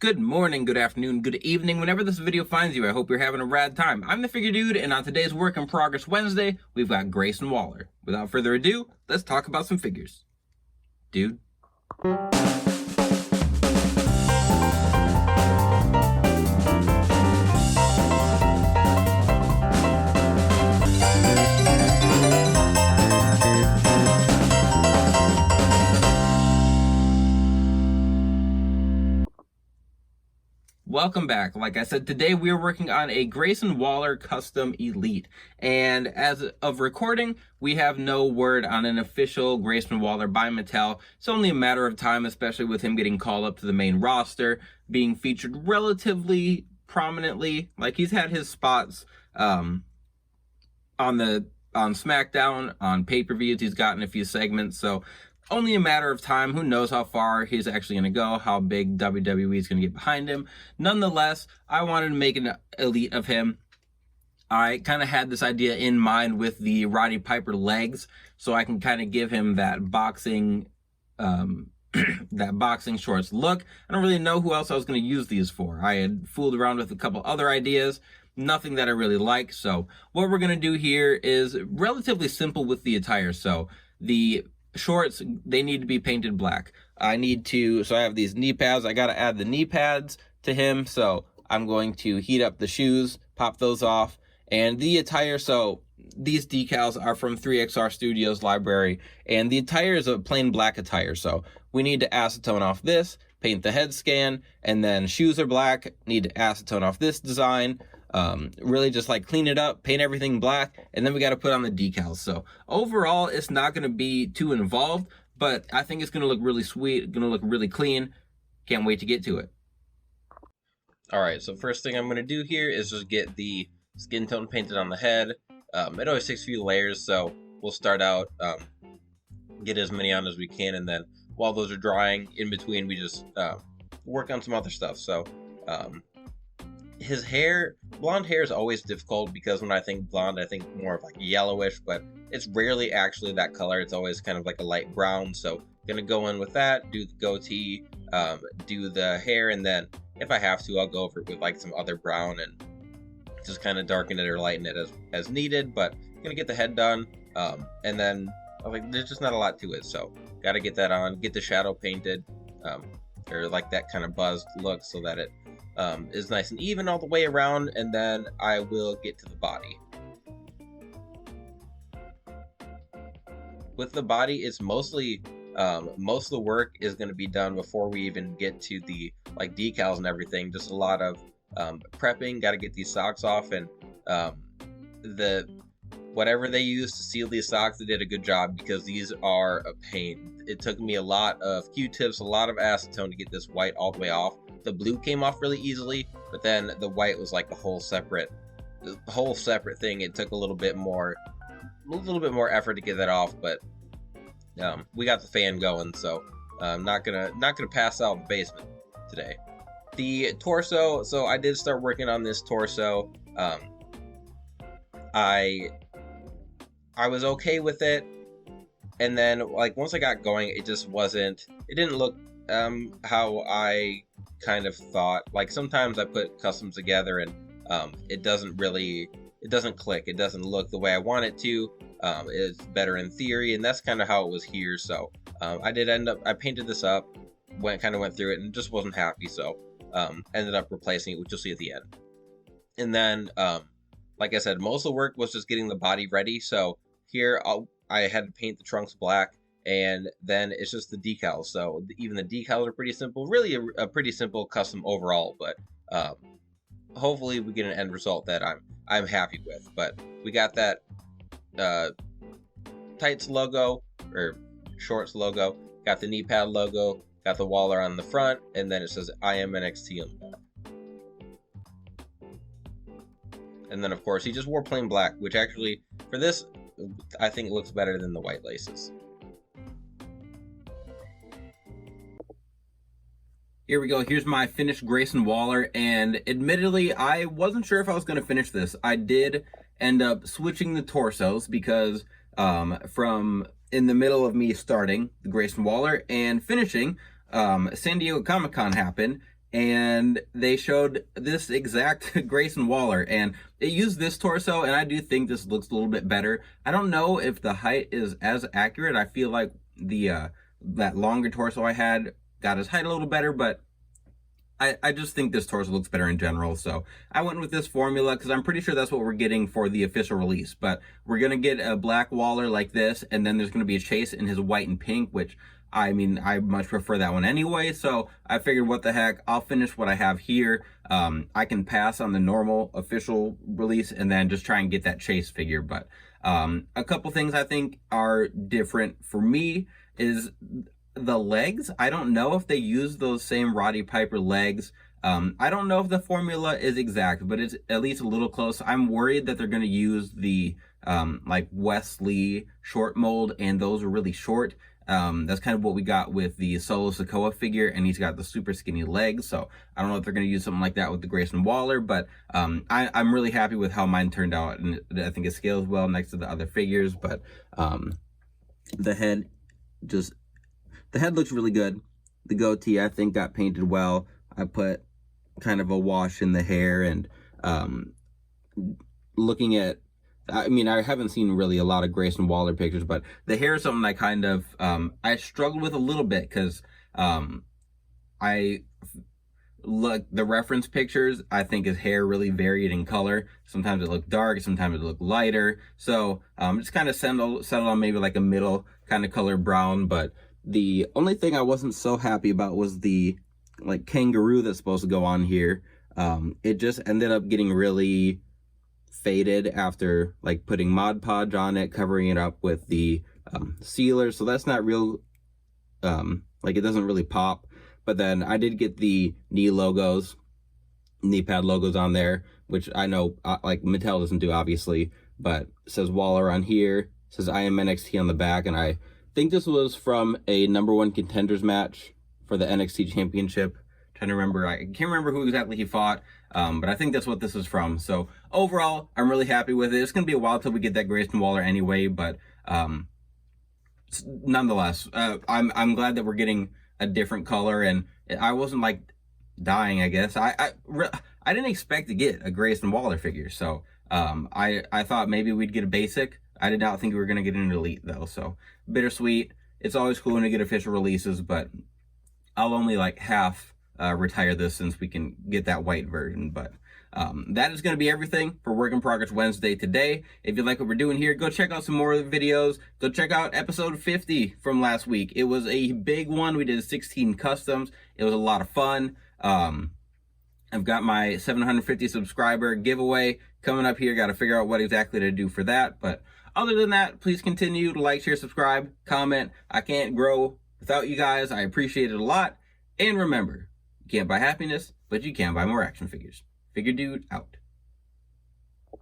Good morning, good afternoon, good evening, whenever this video finds you. I hope you're having a rad time. I'm the Figure Dude, and on today's Work in Progress Wednesday, we've got Grayson Waller. Without further ado, let's talk about some figures. Dude. Welcome back. Like I said, today we are working on a Grayson Waller Custom Elite. And as of recording, we have no word on an official Grayson Waller by Mattel. It's only a matter of time, especially with him getting called up to the main roster, being featured relatively prominently. Like, he's had his spots on SmackDown, on pay-per-views. He's gotten a few segments, so only a matter of time. Who knows how far he's actually going to go, how big WWE is going to get behind him. Nonetheless, I wanted to make an elite of him. I kind of had this idea in mind with the Roddy Piper legs, so I can kind of give him that boxing that boxing shorts look. I don't really know who else I was going to use these for. I had fooled around with a couple other ideas, nothing that I really like. So what we're going to do here is relatively simple with the attire. So the shorts, they need to be painted black. So I have these knee pads. I got to add the knee pads to him. So I'm going to heat up the shoes, pop those off. And the attire, so these decals are from 3XR Studios library. And the attire is a plain black attire. So we need to acetone off this, paint the head scan, and then shoes are black, need to acetone off this design. Really just like clean it up, paint everything black, and then we got to put on the decals. So overall, it's not going to be too involved, but I think it's going to look really sweet, going to look really clean. Can't wait to get to it. All right, so first thing I'm going to do here is just get the skin tone painted on the head. It always takes a few layers, so we'll start out, get as many on as we can, and then while those are drying, in between we just work on some other stuff. So his hair, blonde hair is always difficult because when I think blonde, I think more of like yellowish, but it's rarely actually that color. It's always kind of like a light brown. So gonna go in with that, do the goatee, do the hair, and then if I have to, I'll go over it with like some other brown and just kind of darken it or lighten it as needed. But gonna get the head done, and then like there's just not a lot to it, so gotta get that on, get the shadow painted, or like that kind of buzzed look so that it is nice and even all the way around, and then I will get to the body. With the body, it's mostly most of the work is going to be done before we even get to the like decals and everything. Just a lot of prepping. Got to get these socks off, and the whatever they used to seal these socks, they did a good job because these are a pain. It took me a lot of Q-tips, a lot of acetone to get this white all the way off. The blue came off really easily, but then the white was like a whole separate thing. It took a little bit more effort to get that off, but we got the fan going, so I'm not gonna pass out in the basement today. The torso, so I did start working on this torso. I was okay with it, and then like once I got going, it didn't look how I kind of thought. Like sometimes I put customs together and it doesn't click, it doesn't look the way I want it to. It's better in theory, and that's kind of how it was here. So I painted this up, went through it and just wasn't happy, so ended up replacing it, which you'll see at the end. And then like I said, most of the work was just getting the body ready. So here I had to paint the trunks black, and then it's just the decals. So even the decals are pretty simple, really a pretty simple custom overall, but hopefully we get an end result that I'm happy with. But we got that tights logo or shorts logo, got the knee pad logo, got the Waller on the front, and then it says I am NXT on the back. And then of course he just wore plain black, which actually for this I think looks better than the white laces. Here we go. Here's my finished Grayson Waller, and admittedly, I wasn't sure if I was going to finish this. I did end up switching the torsos because from in the middle of me starting the Grayson Waller and finishing, San Diego Comic-Con happened, and they showed this exact Grayson Waller, and it used this torso, and I do think this looks a little bit better. I don't know if the height is as accurate. I feel like the that longer torso I had got his height a little better, but I just think this torso looks better in general, so I went with this formula because I'm pretty sure that's what we're getting for the official release. But we're going to get a black Waller like this, and then there's going to be a Chase in his white and pink, which, I mean, I much prefer that one anyway, so I figured, what the heck, I'll finish what I have here. I can pass on the normal official release and then just try and get that Chase figure. But a couple things I think are different for me is the legs. I don't know if they use those same Roddy Piper legs. I don't know if the formula is exact, but it's at least a little close. I'm worried that they're going to use the like Wesley short mold, and those are really short. That's kind of what we got with the Solo Sikoa figure, and he's got the super skinny legs, so I don't know if they're going to use something like that with the Grayson Waller, but I'm really happy with how mine turned out, and I think it scales well next to the other figures. But the head looks really good. The goatee, I think, got painted well. I put kind of a wash in the hair, and looking at, I mean, I haven't seen really a lot of Grayson Waller pictures, but the hair is something I kind of, I struggled with a little bit, because I look, the reference pictures, I think his hair really varied in color. Sometimes it looked dark, sometimes it looked lighter. So just kind of settled on maybe like a middle kind of color brown. But the only thing I wasn't so happy about was the like kangaroo that's supposed to go on here. It just ended up getting really faded after like putting Mod Podge on it, covering it up with the sealer. So that's not real, like it doesn't really pop. But then I did get the knee pad logos on there, which I know like Mattel doesn't do, obviously, but it says Waller on here, it says I am NXT on the back, and I think this was from a #1 contenders match for the NXT Championship. I'm trying to remember, I can't remember who exactly he fought, but I think that's what this is from. So overall, I'm really happy with it. It's going to be a while till we get that Grayson Waller anyway, but nonetheless, I'm glad that we're getting a different color, and I wasn't like dying, I guess. I didn't expect to get a Grayson Waller figure, so I thought maybe we'd get a basic. I did not think we were going to get an elite, though, so bittersweet. It's always cool when we get official releases, but I'll only like half retire this since we can get that white version. But that is going to be everything for Work in Progress Wednesday today. If you like what we're doing here, go check out some more videos. Go check out episode 50 from last week. It was a big one. We did 16 customs. It was a lot of fun. I've got my 750 subscriber giveaway coming up here. Got to figure out what exactly to do for that. But other than that, please continue to like, share, subscribe, comment. I can't grow without you guys. I appreciate it a lot. And remember, you can't buy happiness, but you can buy more action figures. Figure Dude out.